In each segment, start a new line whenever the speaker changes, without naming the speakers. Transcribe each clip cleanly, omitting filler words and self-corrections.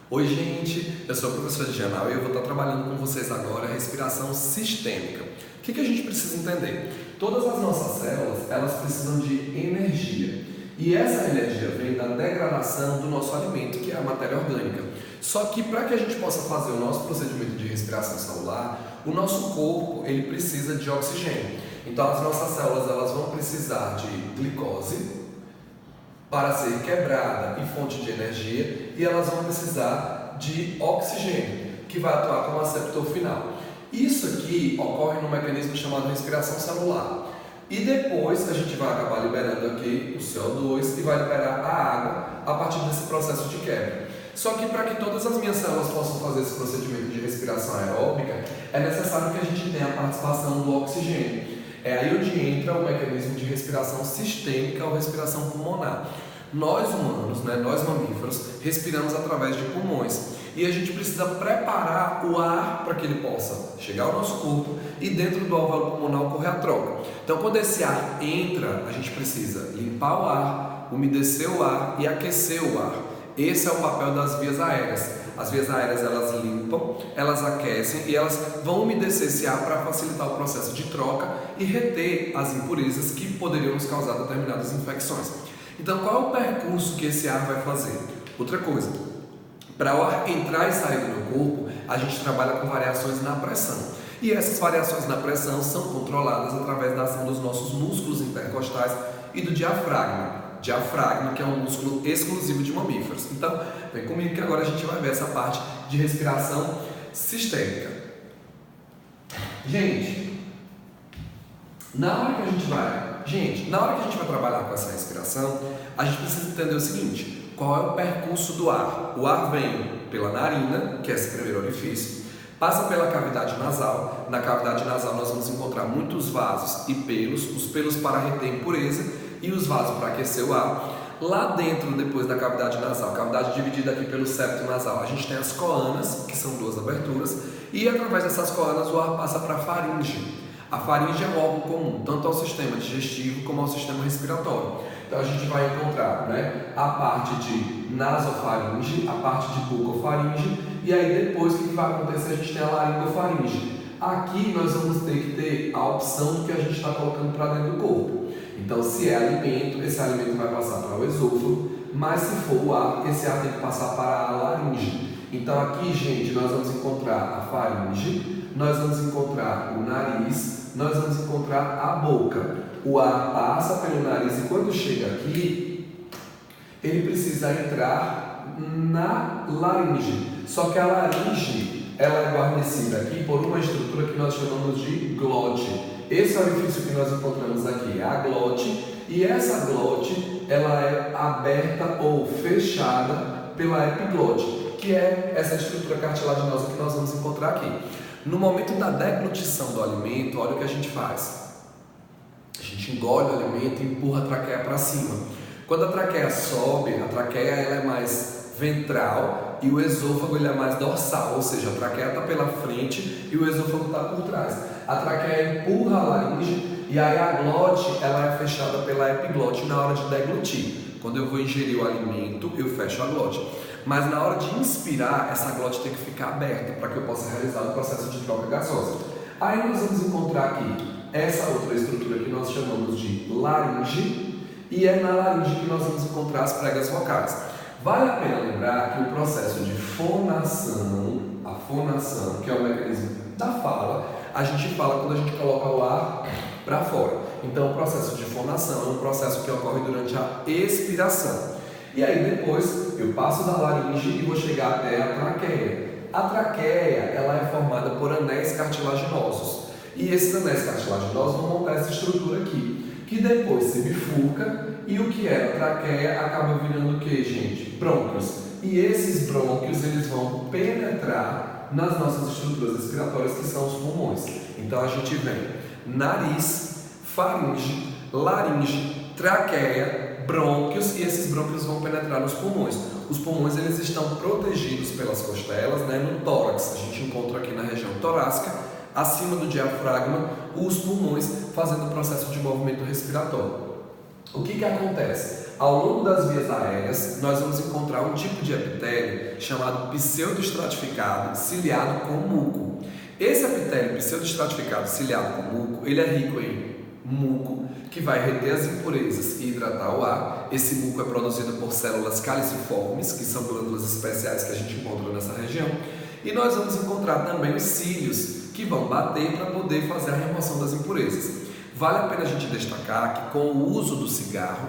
Oi gente, eu sou o professor Dianal e eu vou estar trabalhando com vocês agora a respiração sistêmica. O que a gente precisa entender? Todas as nossas células, elas precisam de energia. E essa energia vem da degradação do nosso alimento, que é a matéria orgânica. Só que para que a gente possa fazer o nosso procedimento de respiração celular, o nosso corpo ele precisa de oxigênio. Então as nossas células elas vão precisar de glicose para ser quebrada e fonte de energia, e elas vão precisar de oxigênio, que vai atuar como aceptor final. Isso aqui ocorre num mecanismo chamado respiração celular. E depois a gente vai acabar liberando aqui o CO2 e vai liberar a água a partir desse processo de quebra. Só que para que todas as minhas células possam fazer esse procedimento de respiração aeróbica, é necessário que a gente tenha a participação do oxigênio. É aí onde entra o mecanismo de respiração sistêmica ou respiração pulmonar. Nós humanos, nós mamíferos, respiramos através de pulmões e a gente precisa preparar o ar para que ele possa chegar ao nosso corpo e dentro do alvéolo pulmonar ocorrer a troca. Então quando esse ar entra, a gente precisa limpar o ar, umedecer o ar e aquecer o ar. Esse é o papel das vias aéreas. As vias aéreas elas limpam, elas aquecem e elas vão umedecer esse ar para facilitar o processo de troca e reter as impurezas que poderiam nos causar determinadas infecções. Então qual é o percurso que esse ar vai fazer? Outra coisa, para o ar entrar e sair do meu corpo, a gente trabalha com variações na pressão. E essas variações na pressão são controladas através da ação dos nossos músculos intercostais e do diafragma. Diafragma, que é um músculo exclusivo de mamíferos. Então, vem comigo que agora a gente vai ver essa parte de respiração sistêmica. Gente, na hora que a gente vai trabalhar com essa respiração, a gente precisa entender o seguinte: qual é o percurso do ar? O ar vem pela narina, que é esse primeiro orifício, passa pela cavidade nasal. Na cavidade nasal nós vamos encontrar muitos vasos e pelos, os pelos para reter impureza e os vasos para aquecer o ar. Lá dentro, depois da cavidade nasal, cavidade dividida aqui pelo septo nasal, a gente tem as coanas, que são duas aberturas, e através dessas coanas o ar passa para a faringe. A faringe é um órgão comum, tanto ao sistema digestivo como ao sistema respiratório. Então a gente vai encontrar a parte de nasofaringe, a parte de bucofaringe, e aí depois o que vai acontecer? A gente tem a laringofaringe. Aqui nós vamos ter que ter a opção do que a gente está colocando para dentro do corpo. Então, se é alimento, esse alimento vai passar para o esôfago, mas se for o ar, esse ar tem que passar para a laringe. Então, aqui, gente, nós vamos encontrar a faringe, nós vamos encontrar o nariz, nós vamos encontrar a boca. O ar passa pelo nariz e quando chega aqui, ele precisa entrar na laringe. Só que a laringe, ela é guarnecida aqui por uma estrutura que nós chamamos de glote. Esse orifício que nós encontramos aqui é a glote, e essa glote ela é aberta ou fechada pela epiglote, que é essa estrutura cartilaginosa que nós vamos encontrar aqui. No momento da deglutição do alimento, olha o que a gente faz. A gente engole o alimento e empurra a traqueia para cima. Quando a traqueia sobe, a traqueia ela é mais ventral e o esôfago ele é mais dorsal, ou seja, a traqueia está pela frente e o esôfago está por trás. A traqueia empurra a laringe e aí a glote ela é fechada pela epiglote na hora de deglutir. Quando eu vou ingerir o alimento, eu fecho a glote. Mas na hora de inspirar, essa glote tem que ficar aberta para que eu possa realizar o processo de troca gasosa. Aí nós vamos encontrar aqui essa outra estrutura que nós chamamos de laringe, e é na laringe que nós vamos encontrar as pregas vocais. Vale a pena lembrar que o processo de fonação, a fonação, que é o mecanismo da fala, a gente fala quando a gente coloca o ar para fora. Então o processo de fonação é um processo que ocorre durante a expiração. E aí depois eu passo da laringe e vou chegar até a traqueia. A traqueia ela é formada por anéis cartilaginosos. E esses anéis cartilaginosos vão montar essa estrutura aqui, que depois se bifurca e o que é a traqueia acaba virando o que, gente? Brônquios. E esses brônquios eles vão penetrar nas nossas estruturas respiratórias, que são os pulmões. Então a gente vem nariz, faringe, laringe, traqueia, brônquios, e esses brônquios vão penetrar nos pulmões. Os pulmões eles estão protegidos pelas costelas, no tórax. A gente encontra aqui na região torácica, acima do diafragma, os pulmões fazendo o processo de movimento respiratório. O que acontece? Ao longo das vias aéreas, nós vamos encontrar um tipo de epitélio chamado pseudoestratificado ciliado com muco. Esse epitélio pseudoestratificado ciliado com muco, ele é rico em muco, que vai reter as impurezas e hidratar o ar. Esse muco é produzido por células caliciformes, que são glândulas especiais que a gente encontra nessa região. E nós vamos encontrar também os cílios, que vão bater para poder fazer a remoção das impurezas. Vale a pena a gente destacar que com o uso do cigarro,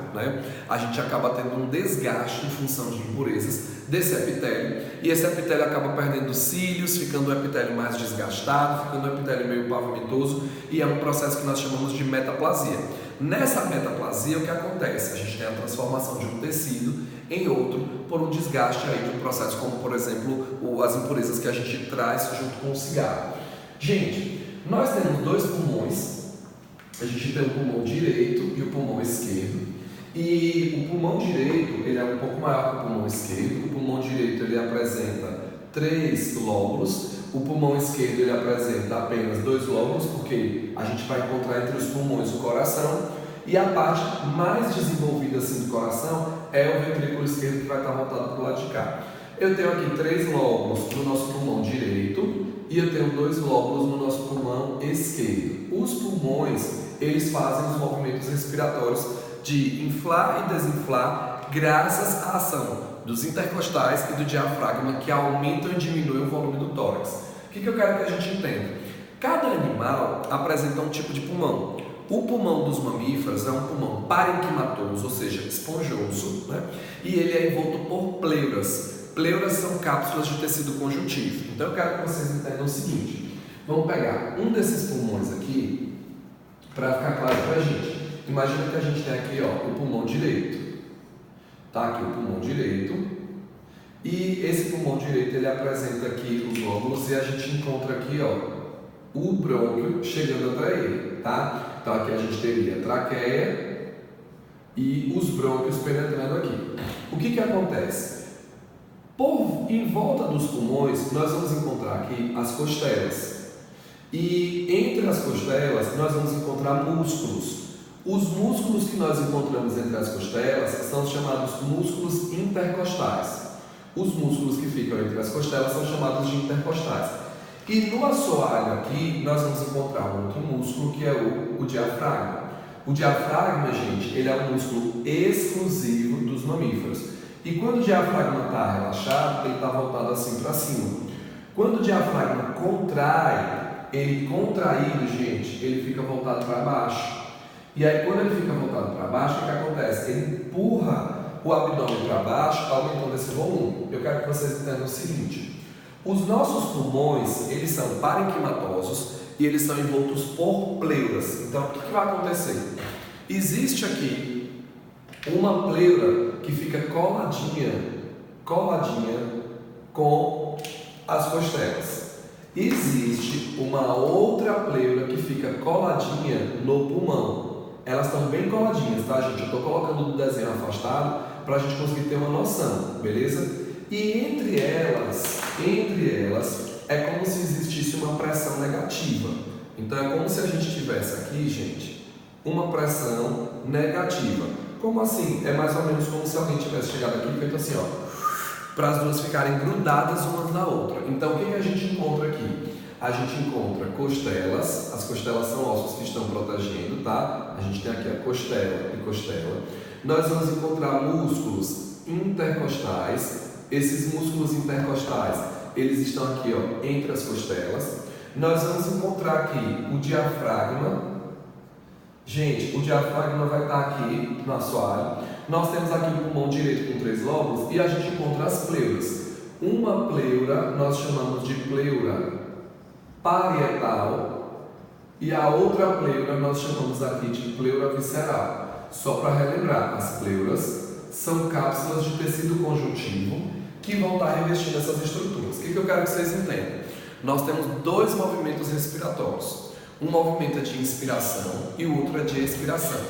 a gente acaba tendo um desgaste em função de impurezas desse epitélio, e esse epitélio acaba perdendo cílios, ficando um epitélio mais desgastado, ficando um epitélio meio pavimetoso, e é um processo que nós chamamos de metaplasia. Nessa metaplasia, o que acontece? A gente tem a transformação de um tecido em outro por um desgaste aí de um processo como, por exemplo, as impurezas que a gente traz junto com o cigarro. Gente, nós temos dois pulmões. A gente tem o pulmão direito e o pulmão esquerdo. E o pulmão direito, ele é um pouco maior que o pulmão esquerdo. O pulmão direito, ele apresenta 3 lóbulos. O pulmão esquerdo, ele apresenta apenas 2 lóbulos, porque a gente vai encontrar entre os pulmões o coração. E a parte mais desenvolvida assim do coração é o ventrículo esquerdo, que vai estar voltado para o lado de cá. Eu tenho aqui 3 lóbulos no nosso pulmão direito e eu tenho 2 lóbulos no nosso pulmão esquerdo. Os pulmões, eles fazem os movimentos respiratórios de inflar e desinflar graças à ação dos intercostais e do diafragma, que aumentam e diminuem o volume do tórax. O que eu quero que a gente entenda? Cada animal apresenta um tipo de pulmão. O pulmão dos mamíferos é um pulmão parenquimatoso, ou seja, esponjoso, e ele é envolto por pleuras. Pleuras são cápsulas de tecido conjuntivo. Então eu quero que vocês entendam o seguinte: vamos pegar um desses pulmões aqui, para ficar claro para a gente. Imagina que a gente tem aqui o pulmão direito. Tá aqui o pulmão direito. E esse pulmão direito, ele apresenta aqui os lóbulos, e a gente encontra aqui o brônquio chegando até ele, tá? Então aqui a gente teria a traqueia e os brônquios penetrando aqui. O que acontece? Em volta dos pulmões, nós vamos encontrar aqui as costelas. E entre as costelas, nós vamos encontrar músculos. Os músculos que nós encontramos entre as costelas são chamados músculos intercostais. Os músculos que ficam entre as costelas são chamados de intercostais. E no assoalho aqui, nós vamos encontrar um outro músculo, que é o diafragma. O diafragma, gente, ele é um músculo exclusivo dos mamíferos. E quando o diafragma está relaxado, ele está voltado assim para cima. Quando o diafragma contrai, ele contraído, gente, ele fica voltado para baixo. E aí, quando ele fica voltado para baixo, o que acontece? Ele empurra o abdômen para baixo, aumentando esse volume. Eu quero que vocês entendam o seguinte: os nossos pulmões, eles são parenquimatosos e eles são envoltos por pleuras. Então, o que vai acontecer? Existe aqui uma pleura que fica coladinha com as costelas. Existe uma outra pleura que fica coladinha no pulmão. Elas estão bem coladinhas, tá, gente? Eu estou colocando no desenho afastado para a gente conseguir ter uma noção, beleza? E entre elas, é como se existisse uma pressão negativa. Então é como se a gente tivesse aqui, gente, uma pressão negativa. Como assim? É mais ou menos como se alguém tivesse chegado aqui e feito assim, para as duas ficarem grudadas uma na outra. Então o que a gente encontra aqui? A gente encontra costelas. As costelas são ossos que estão protegendo, tá? A gente tem aqui a costela e costela. Nós vamos encontrar músculos intercostais. Esses músculos intercostais, eles estão aqui, entre as costelas. Nós vamos encontrar aqui o diafragma. Gente, o diafragma vai estar aqui no assoalho. Nós temos aqui o pulmão direito com 3 lóbulos e a gente encontra as pleuras. Uma pleura nós chamamos de pleura parietal e a outra pleura nós chamamos aqui de pleura visceral. Só para relembrar, as pleuras são cápsulas de tecido conjuntivo que vão estar revestindo essas estruturas. O que eu quero que vocês entendam? Nós temos 2 movimentos respiratórios. Um movimento é de inspiração e o outro é de expiração.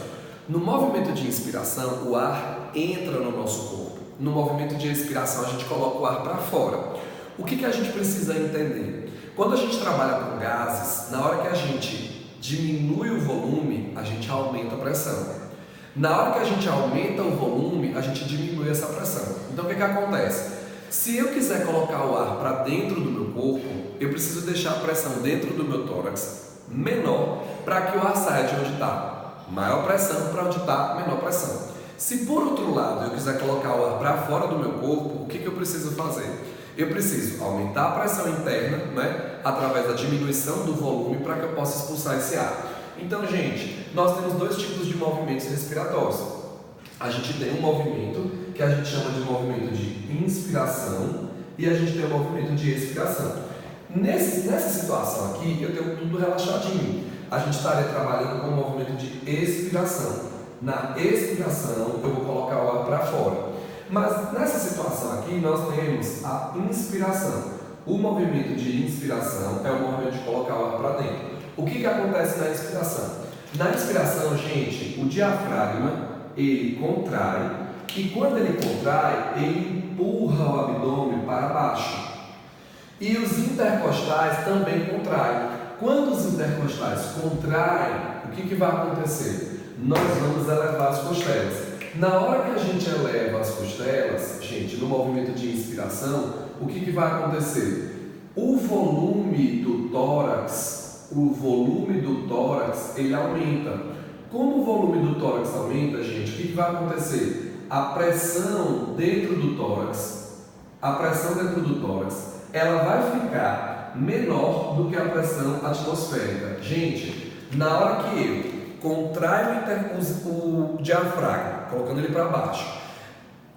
No movimento de inspiração, o ar entra no nosso corpo. No movimento de expiração, a gente coloca o ar para fora. O que a gente precisa entender? Quando a gente trabalha com gases, na hora que a gente diminui o volume, a gente aumenta a pressão. Na hora que a gente aumenta o volume, a gente diminui essa pressão. Então o que acontece? Se eu quiser colocar o ar para dentro do meu corpo, eu preciso deixar a pressão dentro do meu tórax menor para que o ar saia de onde está. Maior pressão para onde está, menor pressão. Se por outro lado eu quiser colocar o ar para fora do meu corpo, o que eu preciso fazer? Eu preciso aumentar a pressão interna, né, através da diminuição do volume para que eu possa expulsar esse ar. Então, gente, nós temos dois tipos de movimentos respiratórios. A gente tem um movimento que a gente chama de movimento de inspiração e a gente tem um movimento de expiração. Nessa situação aqui, eu tenho tudo relaxadinho. A gente estaria trabalhando com o movimento de expiração. Na expiração, eu vou colocar o ar para fora. Mas nessa situação aqui, nós temos a inspiração. O movimento de inspiração é o movimento de colocar o ar para dentro. O que acontece na inspiração? Na inspiração, gente, o diafragma, ele contrai e quando ele contrai, ele empurra o abdômen para baixo. E os intercostais também contraem. Quando os intercostais contraem, o que vai acontecer? Nós vamos elevar as costelas. Na hora que a gente eleva as costelas, gente, no movimento de inspiração, o que vai acontecer? O volume do tórax, ele aumenta. Como o volume do tórax aumenta, gente, o que vai acontecer? A pressão dentro do tórax, ela vai ficar menor do que a pressão atmosférica. Gente, na hora que eu contrai o diafragma, colocando ele para baixo,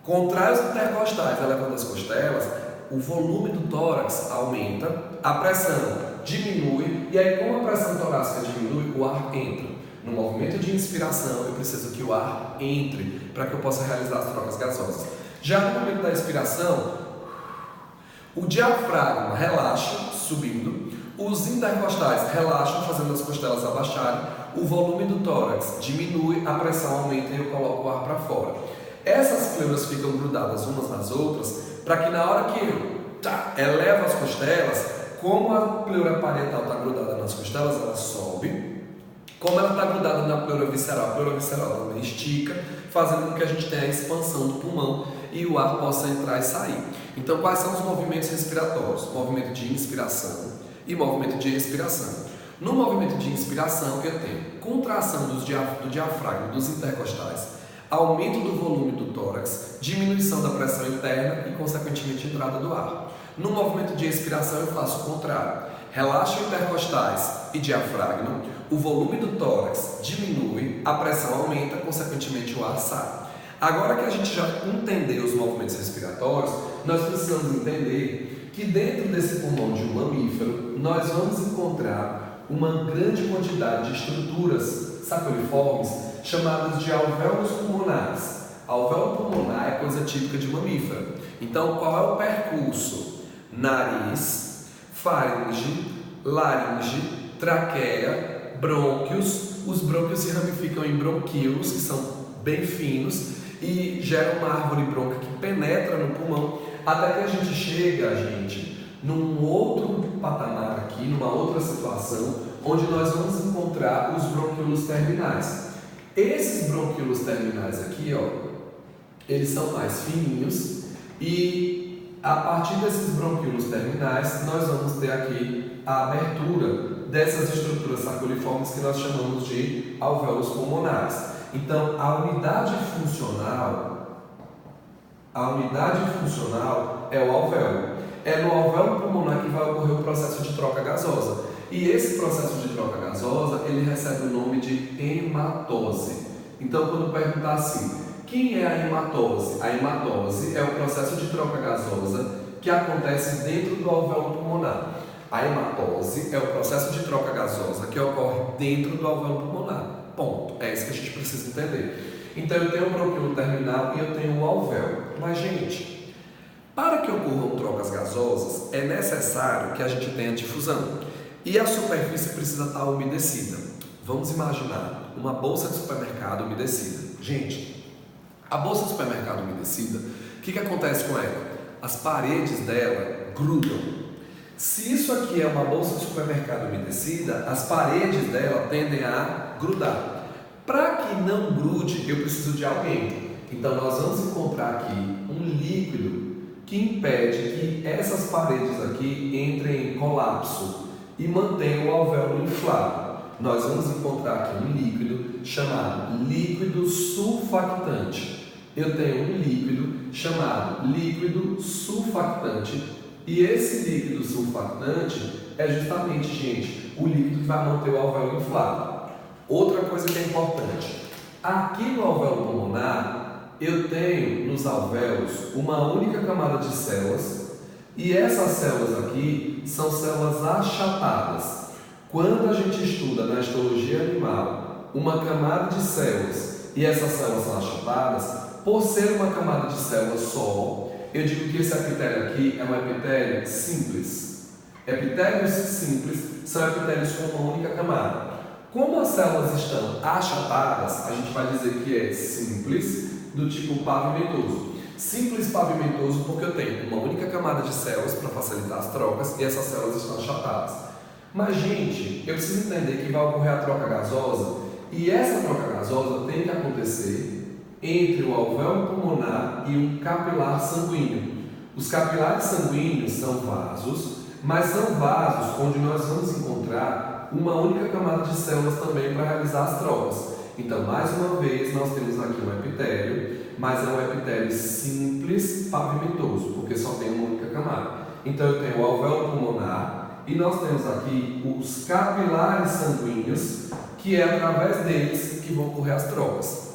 contrai os intercostais, elevando as costelas, o volume do tórax aumenta, a pressão diminui, e aí como a pressão torácica diminui, o ar entra. No movimento de inspiração, eu preciso que o ar entre para que eu possa realizar as trocas gasosas. Já no momento da expiração, o diafragma relaxa, subindo, os intercostais relaxam, fazendo as costelas abaixarem, o volume do tórax diminui, a pressão aumenta e eu coloco o ar para fora. Essas pleuras ficam grudadas umas nas outras, para que na hora que eu elevo as costelas, como a pleura parietal está grudada nas costelas, ela sobe. Como ela está grudada na pleura visceral, a pleura visceral também estica, fazendo com que a gente tenha a expansão do pulmão e o ar possa entrar e sair. Então, quais são os movimentos respiratórios? Movimento de inspiração e movimento de expiração. No movimento de inspiração, eu tenho contração do diafragma, dos intercostais, aumento do volume do tórax, diminuição da pressão interna e, consequentemente, entrada do ar. No movimento de expiração, eu faço o contrário. Relaxo intercostais e diafragma, o volume do tórax diminui, a pressão aumenta, consequentemente o ar sai. Agora que a gente já entendeu os movimentos respiratórios, nós precisamos entender que dentro desse pulmão de um mamífero, nós vamos encontrar uma grande quantidade de estruturas sacroiliformes chamadas de alvéolos pulmonares. Alvéolo pulmonar é coisa típica de mamífero. Então, qual é o percurso? Nariz, faringe, laringe, traqueia, brônquios. Os brônquios se ramificam em bronquíolos, que são bem finos, e geram uma árvore brônquia que penetra no pulmão, até que a gente chega, num outro patamar aqui, numa outra situação, onde nós vamos encontrar os bronquíolos terminais. Esses bronquíolos terminais aqui, eles são mais fininhos e a partir desses bronquíolos terminais nós vamos ter aqui a abertura dessas estruturas sacroiliformes que nós chamamos de alvéolos pulmonares. Então, a unidade funcional é o alvéolo. É no alvéolo pulmonar que vai ocorrer o processo de troca gasosa. E esse processo de troca gasosa, ele recebe o nome de hematose. Então, quando perguntar assim, quem é a hematose? A hematose é o processo de troca gasosa que acontece dentro do alvéolo pulmonar. A hematose é o processo de troca gasosa que ocorre dentro do alvéolo pulmonar. Ponto. É isso que a gente precisa entender. Então, eu tenho o bronquíolo terminal e eu tenho o alvéolo. Mas, gente, para que ocorram trocas gasosas, é necessário que a gente tenha difusão. E a superfície precisa estar umedecida. Vamos imaginar uma bolsa de supermercado umedecida. Gente, a bolsa de supermercado umedecida, o que acontece com ela? As paredes dela grudam. Se isso aqui é uma bolsa de supermercado umedecida, as paredes dela tendem a grudar. Para que não grude, eu preciso de alguém. Então nós vamos encontrar aqui um líquido que impede que essas paredes aqui entrem em colapso e mantenham o alvéolo inflado. Nós vamos encontrar aqui um líquido chamado líquido sulfactante. Eu tenho um líquido chamado líquido sulfactante e esse líquido sulfactante é justamente, gente, o líquido que vai manter o alvéolo inflado. Outra coisa que é importante, aqui no alvéolo pulmonar, eu tenho nos alvéolos uma única camada de células e essas células aqui são células achatadas. Quando a gente estuda na histologia animal uma camada de células e essas células são achatadas, por ser uma camada de células só, eu digo que esse epitélio aqui é um epitélio simples. Epitélios simples são epitélios com uma única camada. Como as células estão achatadas, a gente vai dizer que é simples, do tipo pavimentoso. Simples pavimentoso porque eu tenho uma única camada de células para facilitar as trocas e essas células estão achatadas. Mas, gente, eu preciso entender que vai ocorrer a troca gasosa e essa troca gasosa tem que acontecer entre o alvéolo pulmonar e um capilar sanguíneo. Os capilares sanguíneos são vasos, mas são vasos onde nós vamos encontrar uma única camada de células também para realizar as trocas. Então, mais uma vez, nós temos aqui um epitélio, mas é um epitélio simples pavimentoso, porque só tem uma única camada. Então, eu tenho o alvéolo pulmonar e nós temos aqui os capilares sanguíneos, que é através deles que vão ocorrer as trocas.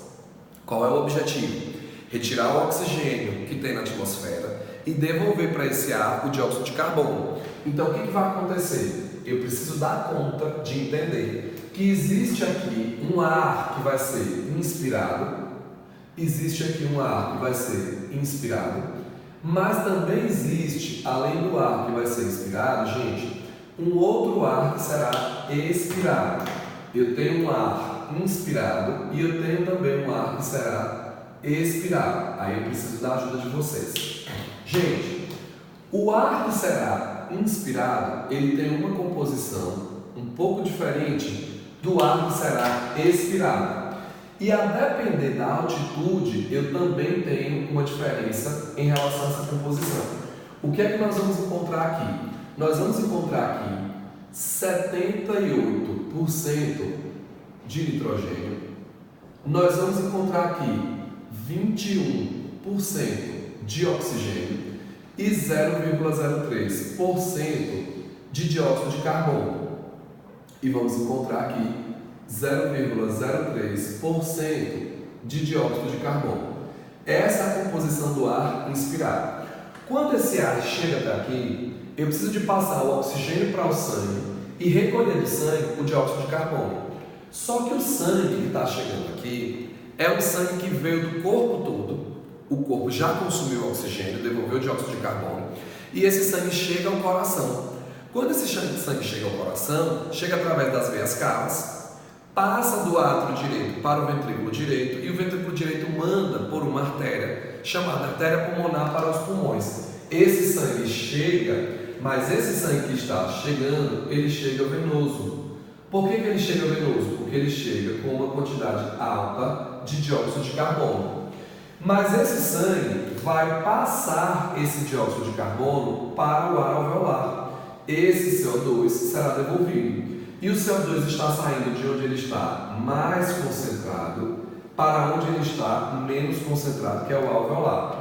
Qual é o objetivo? Retirar o oxigênio que tem na atmosfera e devolver para esse ar o dióxido de carbono. Então, o que vai acontecer? Eu preciso dar conta de entender que existe aqui um ar que vai ser inspirado, existe aqui um ar que vai ser inspirado, mas também existe, além do ar que vai ser inspirado, gente, um outro ar que será expirado. Eu tenho um ar inspirado e eu tenho também um ar que será expirado. Aí eu preciso da ajuda de vocês. Gente, o ar que será inspirado, ele tem uma composição um pouco diferente do ar que será expirado. E a depender da altitude, eu também tenho uma diferença em relação a essa composição. O que é que nós vamos encontrar aqui? Nós vamos encontrar aqui 78% de nitrogênio. Nós vamos encontrar aqui 21% de oxigênio e 0,03% de dióxido de carbono. E vamos encontrar aqui 0,03% de dióxido de carbono. Essa é a composição do ar inspirado. Quando esse ar chega até aqui, eu preciso de passar o oxigênio para o sangue e recolher do sangue o dióxido de carbono. Só que o sangue que está chegando aqui é um sangue que veio do corpo todo. O corpo já consumiu o oxigênio, devolveu o dióxido de carbono e esse sangue chega ao coração. Quando esse sangue chega ao coração, chega através das veias cavas, passa do átrio direito para o ventrículo direito e o ventrículo direito manda por uma artéria chamada artéria pulmonar para os pulmões. Esse sangue chega, mas esse sangue que está chegando, ele chega venoso. Por que ele chega venoso? Porque ele chega com uma quantidade alta de dióxido de carbono. Mas esse sangue vai passar esse dióxido de carbono para o ar alveolar. Esse CO2 será devolvido. E o CO2 está saindo de onde ele está mais concentrado para onde ele está menos concentrado, que é o alveolar.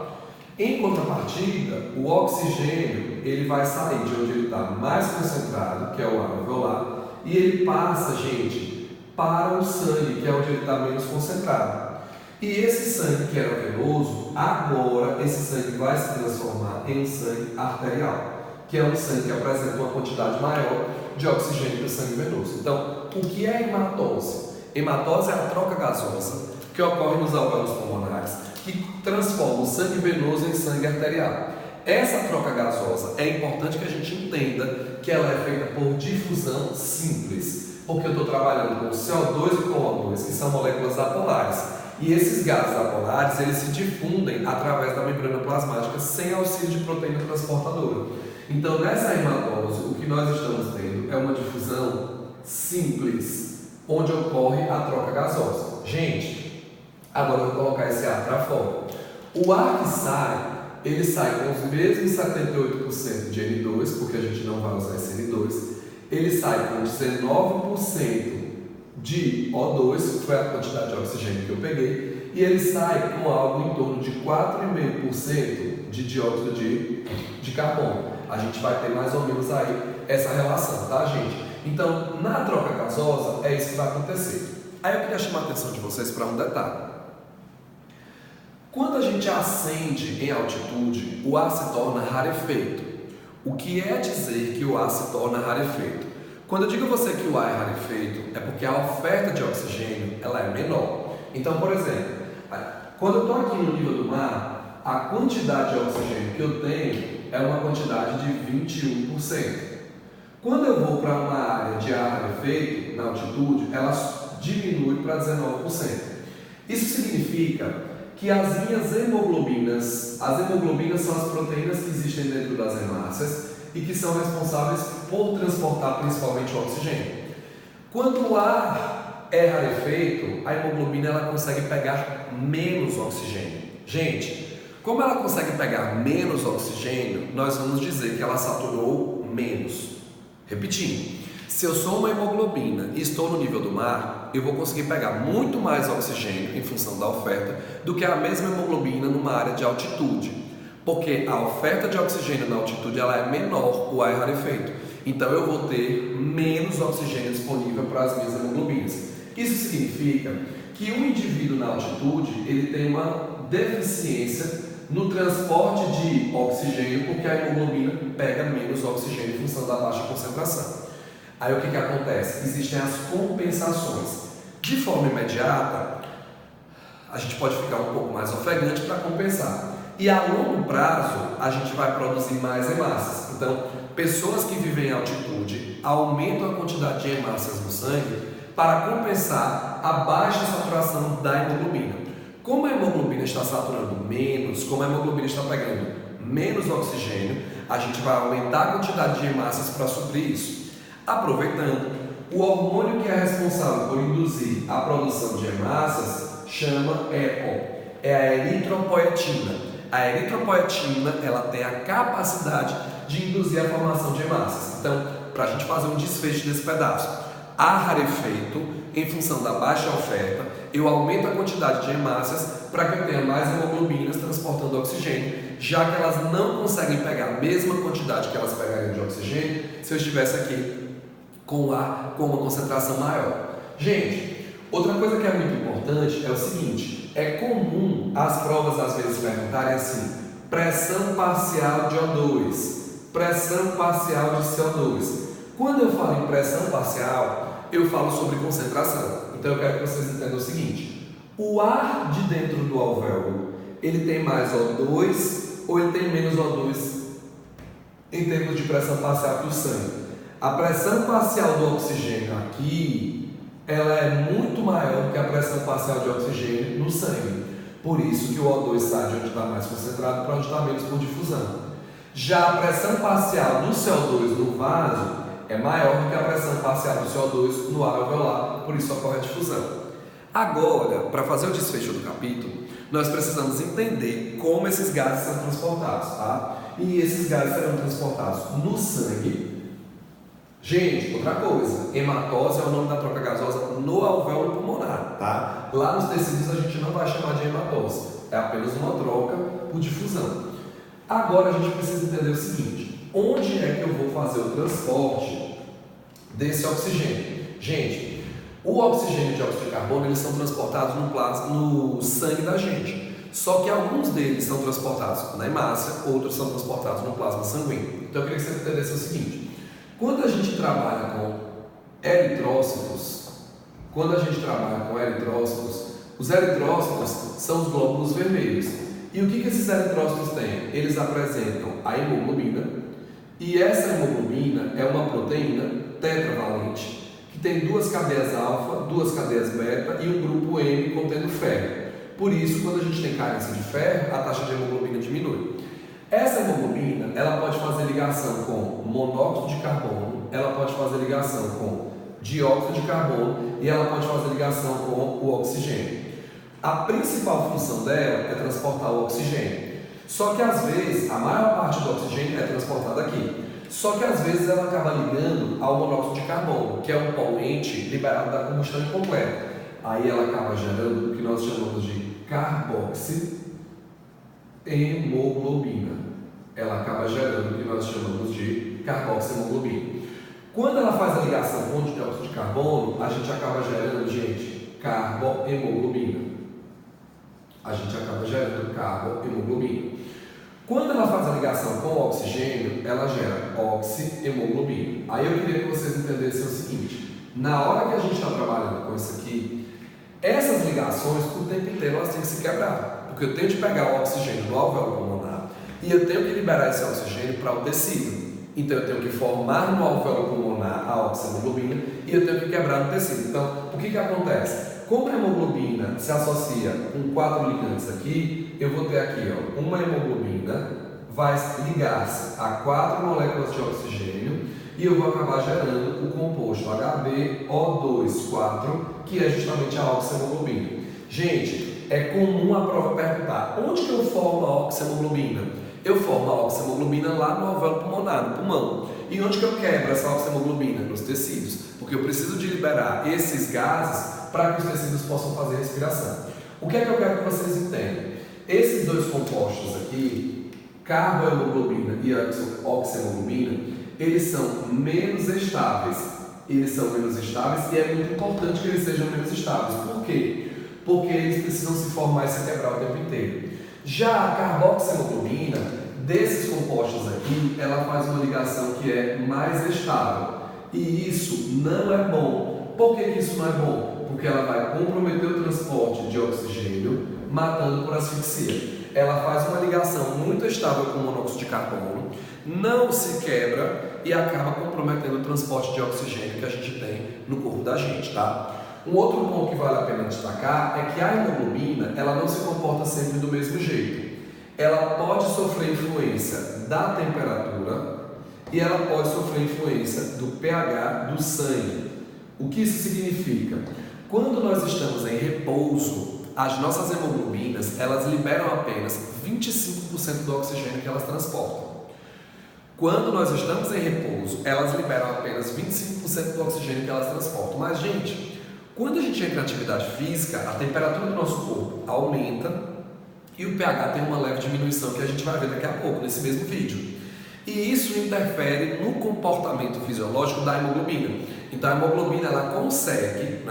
Em contrapartida, o oxigênio ele vai sair de onde ele está mais concentrado, que é o ar alveolar, e ele passa, gente, para o sangue, que é onde ele está menos concentrado. E esse sangue que era venoso, agora esse sangue vai se transformar em um sangue arterial, que é um sangue que apresenta uma quantidade maior de oxigênio que o sangue venoso. Então, o que é hematose? Hematose é a troca gasosa que ocorre nos alvéolos pulmonares, que transforma o sangue venoso em sangue arterial. Essa troca gasosa é importante que a gente entenda que ela é feita por difusão simples, porque eu estou trabalhando com CO2 e com O2, que são moléculas apolares. E esses gases apolares, eles se difundem através da membrana plasmática sem auxílio de proteína transportadora. Então, nessa hematose, o que nós estamos tendo é uma difusão simples, onde ocorre a troca gasosa. Gente, agora eu vou colocar esse ar para fora. O ar que sai, ele sai com os mesmos 78% de N2, porque a gente não vai usar esse N2. Ele sai com 19% de O2, que foi a quantidade de oxigênio que eu peguei, e ele sai com algo em torno de 4,5% de dióxido de carbono. A gente vai ter mais ou menos aí essa relação, tá, gente? Então, na troca gasosa, é isso que vai acontecer. Aí eu queria chamar a atenção de vocês para um detalhe. Quando a gente acende em altitude, o ar se torna rarefeito. O que é dizer que o ar se torna rarefeito? Quando eu digo a você que o ar é rarefeito, é porque a oferta de oxigênio ela é menor. Então, por exemplo, quando eu estou aqui no nível do mar, a quantidade de oxigênio que eu tenho é uma quantidade de 21%. Quando eu vou para uma área de ar rarefeito, na altitude, ela diminui para 19%. Isso significa que as minhas hemoglobinas, as hemoglobinas são as proteínas que existem dentro das hemácias e que são responsáveis por transportar principalmente o oxigênio. Quando o ar é rarefeito, a hemoglobina ela consegue pegar menos oxigênio. Gente, como ela consegue pegar menos oxigênio, nós vamos dizer que ela saturou menos. Repetindo, se eu sou uma hemoglobina e estou no nível do mar, eu vou conseguir pegar muito mais oxigênio em função da oferta do que a mesma hemoglobina numa área de altitude, porque a oferta de oxigênio na altitude ela é menor, o ar é rarefeito, então eu vou ter menos oxigênio disponível para as minhas hemoglobinas. Isso significa que o indivíduo na altitude ele tem uma deficiência no transporte de oxigênio, porque a hemoglobina pega menos oxigênio em função da baixa concentração. Aí o que acontece? Existem as compensações. De forma imediata, a gente pode ficar um pouco mais ofegante para compensar. E a longo prazo, a gente vai produzir mais hemácias. Então, pessoas que vivem em altitude aumentam a quantidade de hemácias no sangue para compensar a baixa saturação da hemoglobina. Como a hemoglobina está saturando menos, como a hemoglobina está pegando menos oxigênio, a gente vai aumentar a quantidade de hemácias para suprir isso. Aproveitando, o hormônio que é responsável por induzir a produção de hemácias chama EPO, é a eritropoetina. A eritropoetina ela tem a capacidade de induzir a formação de hemácias. Então, para a gente fazer um desfecho desse pedaço, ar rarefeito, em função da baixa oferta, eu aumento a quantidade de hemácias para que eu tenha mais hemoglobinas transportando oxigênio, já que elas não conseguem pegar a mesma quantidade que elas pegariam de oxigênio se eu estivesse aqui com ar com uma concentração maior. Gente, outra coisa que é muito importante é o seguinte, é comum as provas às vezes perguntarem assim, pressão parcial de O2, pressão parcial de CO2. Quando eu falo em pressão parcial, eu falo sobre concentração. Então eu quero que vocês entendam o seguinte, o ar de dentro do alvéolo, ele tem mais O2 ou ele tem menos O2 em termos de pressão parcial que o sangue? A pressão parcial do oxigênio aqui, ela é muito maior do que a pressão parcial de oxigênio no sangue. Por isso que o O2 sai de onde está mais concentrado para onde está menos por difusão. Já a pressão parcial do CO2 no vaso é maior do que a pressão parcial do CO2 no ar alveolar, por isso ocorre a difusão. Agora, para fazer o desfecho do capítulo, nós precisamos entender como esses gases são transportados, tá? E esses gases serão transportados no sangue. Gente, outra coisa, hematose é o nome da troca gasosa no alvéolo pulmonar, tá? Lá nos tecidos a gente não vai chamar de hematose, é apenas uma troca por difusão. Agora a gente precisa entender o seguinte, onde é que eu vou fazer o transporte desse oxigênio? Gente, o oxigênio e dióxido de carbono, eles são transportados no sangue da gente. Só que alguns deles são transportados na hemácia, outros são transportados no plasma sanguíneo. Então eu queria que você entendesse o seguinte, quando a gente trabalha com eritrócitos, os eritrócitos são os glóbulos vermelhos. E o que esses eritrócitos têm? Eles apresentam a hemoglobina, e essa hemoglobina é uma proteína tetravalente, que tem duas cadeias alfa, duas cadeias beta e um grupo M contendo ferro. Por isso, quando a gente tem carência de ferro, a taxa de hemoglobina diminui. Essa hemoglobina, ela pode fazer ligação com monóxido de carbono, ela pode fazer ligação com dióxido de carbono e ela pode fazer ligação com o oxigênio. A principal função dela é transportar o oxigênio. Só que às vezes, a maior parte do oxigênio é transportada aqui. Só que às vezes ela acaba ligando ao monóxido de carbono, que é um poluente liberado da combustão incompleta. Aí ela acaba gerando o que nós chamamos de carboxihemoglobina. Ela acaba gerando o que nós chamamos de carboxihemoglobina. Quando ela faz a ligação com o dióxido de carbono, a gente acaba gerando, gente, carbohemoglobina. Quando ela faz a ligação com o oxigênio, ela gera oxihemoglobina. Aí eu queria que vocês entendessem o seguinte: na hora que a gente está trabalhando com isso aqui, essas ligações, o tempo inteiro, elas têm que se quebrar. Porque eu tenho de pegar o oxigênio do alvéolo pulmonar e eu tenho que liberar esse oxigênio para o tecido. Então eu tenho que formar no alvéolo pulmonar a oxihemoglobina e eu tenho que quebrar no tecido. Então, o que acontece? Como a hemoglobina se associa com 4 ligantes aqui, eu vou ter aqui uma hemoglobina, vai ligar-se a 4 moléculas de oxigênio e eu vou acabar gerando o composto HbO2,4, que é justamente a oxihemoglobina. Gente, é comum a prova perguntar: onde que eu formo a oxihemoglobina? Eu formo a oxihemoglobina lá no alvéolo pulmonar, no pulmão. E onde que eu quebro essa oxihemoglobina? Nos tecidos. Porque eu preciso de liberar esses gases para que os tecidos possam fazer respiração. O que é que eu quero que vocês entendam? Esses dois compostos aqui, carbohemoglobina e oxihemoglobina, eles são menos estáveis. Eles são menos estáveis e é muito importante que eles sejam menos estáveis. Por quê? Porque eles precisam se formar e se quebrar o tempo inteiro. Já a carboxihemoglobina, desses compostos aqui, ela faz uma ligação que é mais estável. E isso não é bom. Por que isso não é bom? Porque ela vai comprometer o transporte de oxigênio, matando por asfixia. Ela faz uma ligação muito estável com o monóxido de carbono, não se quebra e acaba comprometendo o transporte de oxigênio que a gente tem no corpo da gente, tá? Um outro ponto que vale a pena destacar é que a hemoglobina, ela não se comporta sempre do mesmo jeito. Ela pode sofrer influência da temperatura e ela pode sofrer influência do pH do sangue. O que isso significa? Quando nós estamos em repouso, as nossas hemoglobinas, elas liberam apenas 25% do oxigênio que elas transportam. Quando nós estamos em repouso, elas liberam apenas 25% do oxigênio que elas transportam. Mas, gente, quando a gente entra em atividade física, a temperatura do nosso corpo aumenta e o pH tem uma leve diminuição que a gente vai ver daqui a pouco, nesse mesmo vídeo. E isso interfere no comportamento fisiológico da hemoglobina. Então a hemoglobina, ela consegue,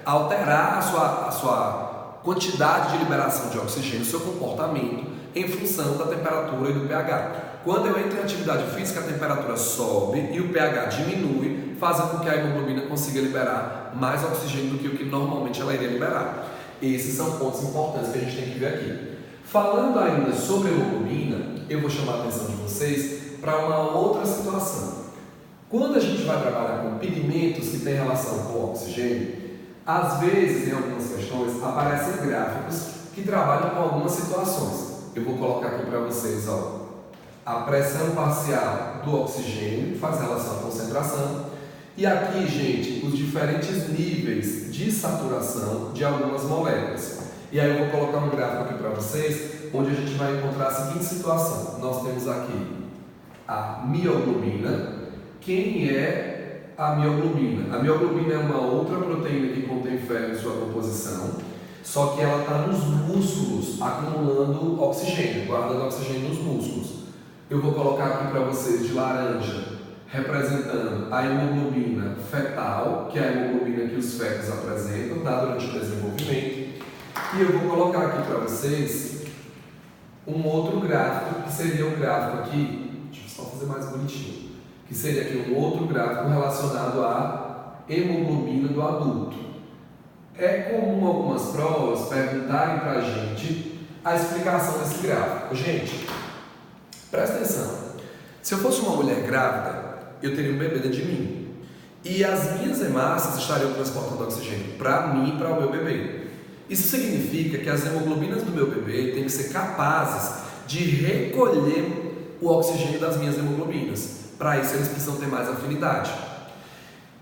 alterar a sua quantidade de liberação de oxigênio, seu comportamento, em função da temperatura e do pH. Quando eu entro em atividade física, a temperatura sobe e o pH diminui, fazendo com que a hemoglobina consiga liberar mais oxigênio do que o que normalmente ela iria liberar. Esses são pontos importantes que a gente tem que ver aqui. Falando ainda sobre a hemoglobina, eu vou chamar a atenção de vocês para uma outra situação. Quando a gente vai trabalhar com pigmentos que têm relação com o oxigênio, às vezes, em algumas questões, aparecem gráficos que trabalham com algumas situações. Eu vou colocar aqui para vocês, a pressão parcial do oxigênio, faz relação à concentração. E aqui, gente, os diferentes níveis de saturação de algumas moléculas. E aí eu vou colocar um gráfico aqui para vocês, onde a gente vai encontrar a seguinte situação. Nós temos aqui a mioglobina. Quem é a mioglobina? A mioglobina é uma outra proteína que contém ferro em sua composição, só que ela está nos músculos, acumulando oxigênio, guardando oxigênio nos músculos. Eu vou colocar aqui para vocês de laranja, representando a hemoglobina fetal, que é a hemoglobina que os fetos apresentam durante o desenvolvimento. E eu vou colocar aqui para vocês um outro gráfico, que seria o gráfico aqui, deixa eu só fazer mais bonitinho, que seria aqui um outro gráfico relacionado à hemoglobina do adulto. É comum algumas provas perguntarem para a gente a explicação desse gráfico. Gente, presta atenção. Se eu fosse uma mulher grávida, eu teria um bebê dentro de mim. E as minhas hemácias estariam transportando oxigênio para mim e para o meu bebê. Isso significa que as hemoglobinas do meu bebê têm que ser capazes de recolher o oxigênio das minhas hemoglobinas. Para isso, eles precisam ter mais afinidade.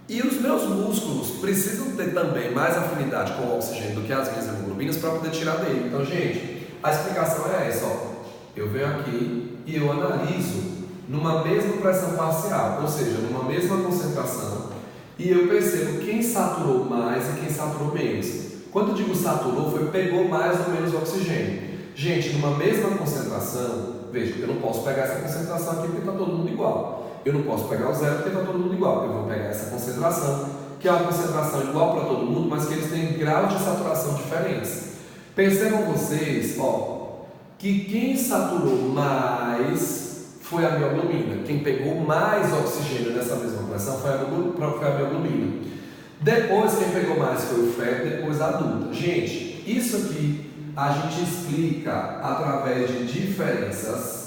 E os meus músculos precisam ter também mais afinidade com o oxigênio do que as minhas hemoglobinas para poder tirar dele. Então, gente, a explicação é essa, ó. Eu venho aqui e eu analiso numa mesma pressão parcial, ou seja, numa mesma concentração, e eu percebo quem saturou mais e quem saturou menos. Quando eu digo saturou, foi pegou mais ou menos oxigênio. Gente, numa mesma concentração, veja, eu não posso pegar essa concentração aqui porque está todo mundo igual. Eu não posso pegar o zero porque está todo mundo igual. Eu vou pegar essa concentração, que é uma concentração igual para todo mundo, mas que eles têm graus de saturação diferentes. Percebam vocês, ó, que quem saturou mais foi a mioglobina. Quem pegou mais oxigênio nessa mesma pressão foi a mioglobina. Depois, quem pegou mais foi o feto, depois a adulta. Gente, isso aqui a gente explica através de diferenças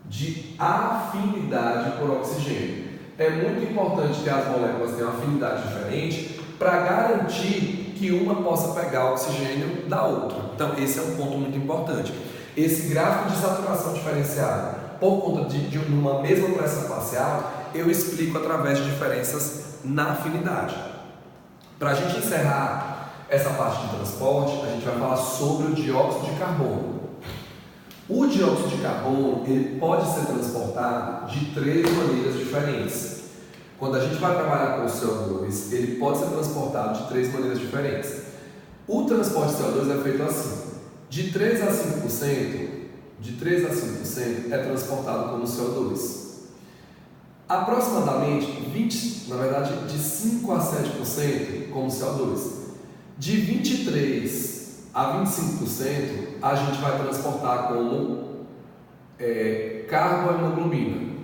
de afinidade por oxigênio. É muito importante que as moléculas tenham afinidade diferente para garantir que uma possa pegar oxigênio da outra. Então, esse é um ponto muito importante. Esse gráfico de saturação diferenciada, por conta de uma mesma pressão parcial, eu explico através de diferenças na afinidade. Para a gente encerrar essa parte de transporte, a gente vai falar sobre o dióxido de carbono. O dióxido de carbono ele pode ser transportado de 3 maneiras diferentes. Quando a gente vai trabalhar com o CO2, ele pode ser transportado de 3 maneiras diferentes. O transporte de CO2 é feito assim: de 3 a 5%, é transportado como CO2. Aproximadamente de 5 a 7% como CO2. De 23 a 25% a gente vai transportar como carbohemoglobina.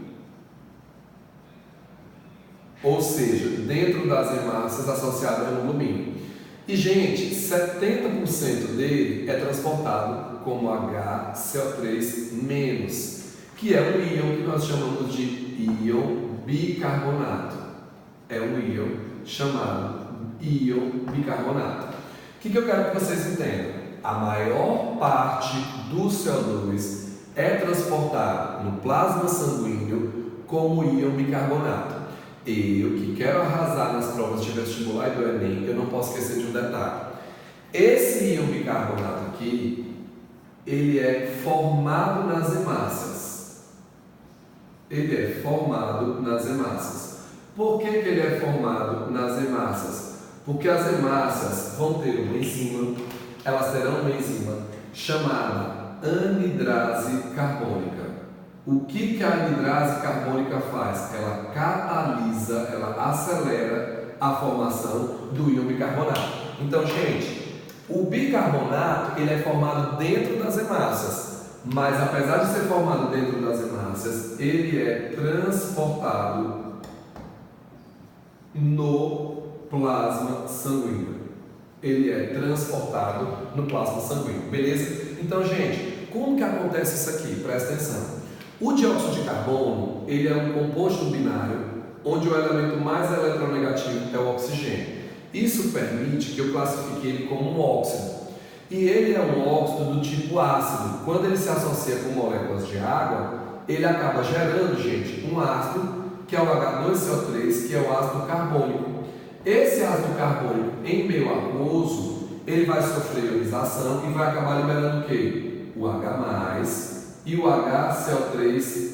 Ou seja, dentro das hemácias associado à hemoglobina. E, gente, 70% dele é transportado como HCO3-, que é um íon que nós chamamos de íon bicarbonato. É um íon chamado íon bicarbonato. O que eu quero que vocês entendam? A maior parte do CO2 é transportado no plasma sanguíneo como íon bicarbonato. Eu que quero arrasar nas provas de vestibular e do Enem, eu não posso esquecer de um detalhe. Esse íon bicarbonato aqui, ele é formado nas hemácias. Por que ele é formado nas hemácias? Porque as hemácias vão ter uma enzima, elas terão uma enzima chamada anidrase carbônica. O que a anidrase carbônica faz? Ela catalisa, ela acelera a formação do íon bicarbonato. Então, gente, o bicarbonato ele é formado dentro das hemácias, mas apesar de ser formado dentro das hemácias, ele é transportado no plasma sanguíneo. Beleza? Então, gente, como que acontece isso aqui? Presta atenção. O dióxido de carbono, ele é um composto binário, onde o elemento mais eletronegativo é o oxigênio. Isso permite que eu classifique ele como um óxido. E ele é um óxido do tipo ácido. Quando ele se associa com moléculas de água, ele acaba gerando, gente, um ácido, que é o H2CO3, que é o ácido carbônico. Esse ácido carbônico em meio aquoso, ele vai sofrer ionização e vai acabar liberando o quê? O H+, e o HCO3-.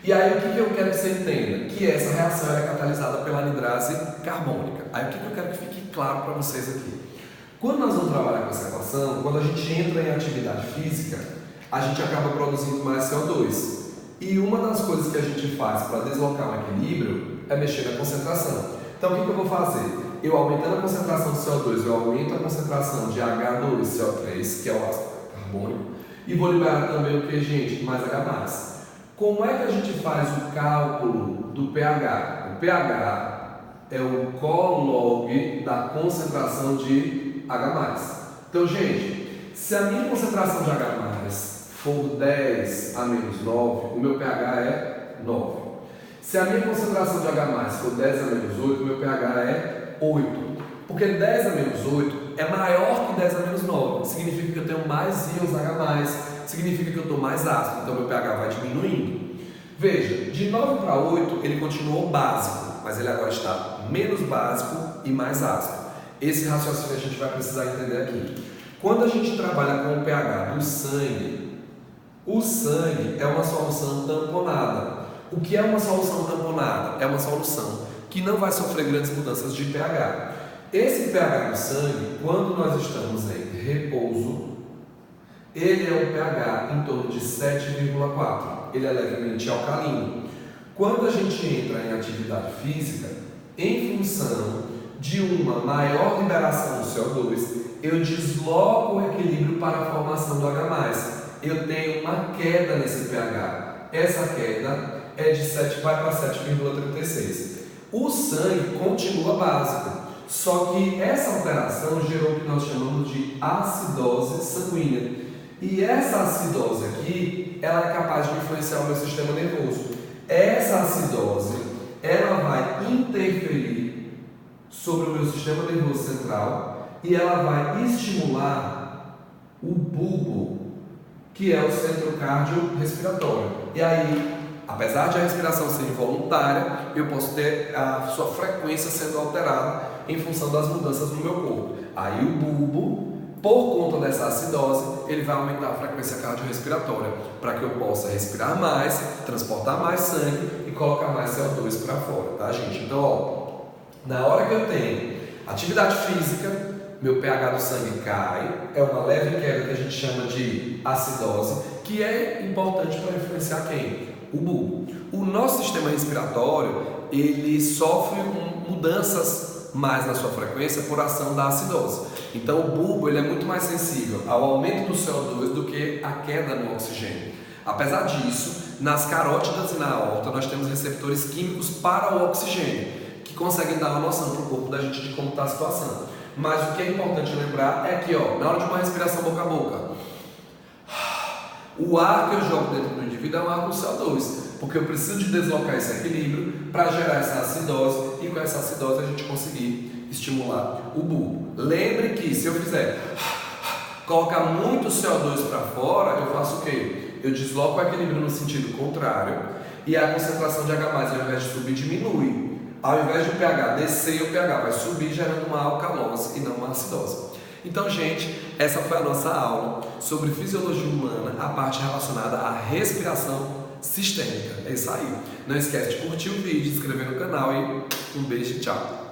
E aí o que eu quero que você entenda? Que essa reação é catalisada pela anidrase carbônica. Aí o que eu quero que fique claro para vocês aqui? Quando nós vamos trabalhar com essa equação, quando a gente entra em atividade física, a gente acaba produzindo mais CO2. E uma das coisas que a gente faz para deslocar um equilíbrio é mexer na concentração. Então o que eu vou fazer? Eu aumentando a concentração de CO2, eu aumento a concentração de H2CO3, que é o ácido carbônico, e vou liberar também o que, gente? Mais H+. Como é que a gente faz o cálculo do pH? O pH é o colog da concentração de H+. Então, gente, se a minha concentração de H+ for 10 a menos 9, o meu pH é 9. Se a minha concentração de H+ for 10 a menos 8, o meu pH é 8. Porque 10 a menos 8 é maior que 10 a menos 9. Significa que eu tenho mais íons H+, significa que eu estou mais ácido, então meu pH vai diminuindo. Veja, de 9 para 8 ele continuou básico, mas ele agora está menos básico e mais ácido. Esse raciocínio a gente vai precisar entender aqui. Quando a gente trabalha com o pH do sangue, o sangue é uma solução tamponada. O que é uma solução tamponada? É uma solução que não vai sofrer grandes mudanças de pH. Esse pH do sangue, quando nós estamos em repouso, ele é um pH em torno de 7,4. Ele é levemente alcalino. Quando a gente entra em atividade física, em função de uma maior liberação do CO2, eu desloco o equilíbrio para a formação do H+. Eu tenho uma queda nesse pH. Essa queda é de 7, vai para 7,36. O sangue continua básico, só que essa alteração gerou o que nós chamamos de acidose sanguínea. E essa acidose aqui, ela é capaz de influenciar o meu sistema nervoso. Essa acidose, ela vai interferir sobre o meu sistema nervoso central e ela vai estimular o bulbo, que é o centro cardiorrespiratório. E aí, apesar de a respiração ser involuntária, eu posso ter a sua frequência sendo alterada em função das mudanças no meu corpo. Aí o bulbo, por conta dessa acidose, ele vai aumentar a frequência cardiorrespiratória para que eu possa respirar mais, transportar mais sangue e colocar mais CO2 para fora, tá, gente? Então, ó, na hora que eu tenho atividade física, meu pH do sangue cai, é uma leve queda que a gente chama de acidose, que é importante para influenciar quem? O bulbo. O nosso sistema respiratório, ele sofre mudanças mais na sua frequência por ação da acidose. Então o bulbo ele é muito mais sensível ao aumento do CO2 do que a queda no oxigênio. Apesar disso, nas carótidas e na aorta nós temos receptores químicos para o oxigênio, que conseguem dar uma noção para o corpo da gente de como está a situação. Mas o que é importante lembrar é que, ó, na hora de uma respiração boca a boca, o ar que eu jogo dentro do indivíduo é um ar com CO2, porque eu preciso de deslocar esse equilíbrio para gerar essa acidose e com essa acidose a gente conseguir estimular o bulbo. Lembre que se eu fizer colocar muito CO2 para fora, eu faço o quê? Eu desloco o equilíbrio no sentido contrário e a concentração de H+, ao invés de subir, diminui. Ao invés de o pH descer, o pH vai subir, gerando uma alcalose e não uma acidose. Então, gente, essa foi a nossa aula sobre fisiologia humana, a parte relacionada à respiração sistêmica. É isso aí. Não esquece de curtir o vídeo, se inscrever no canal e um beijo e tchau.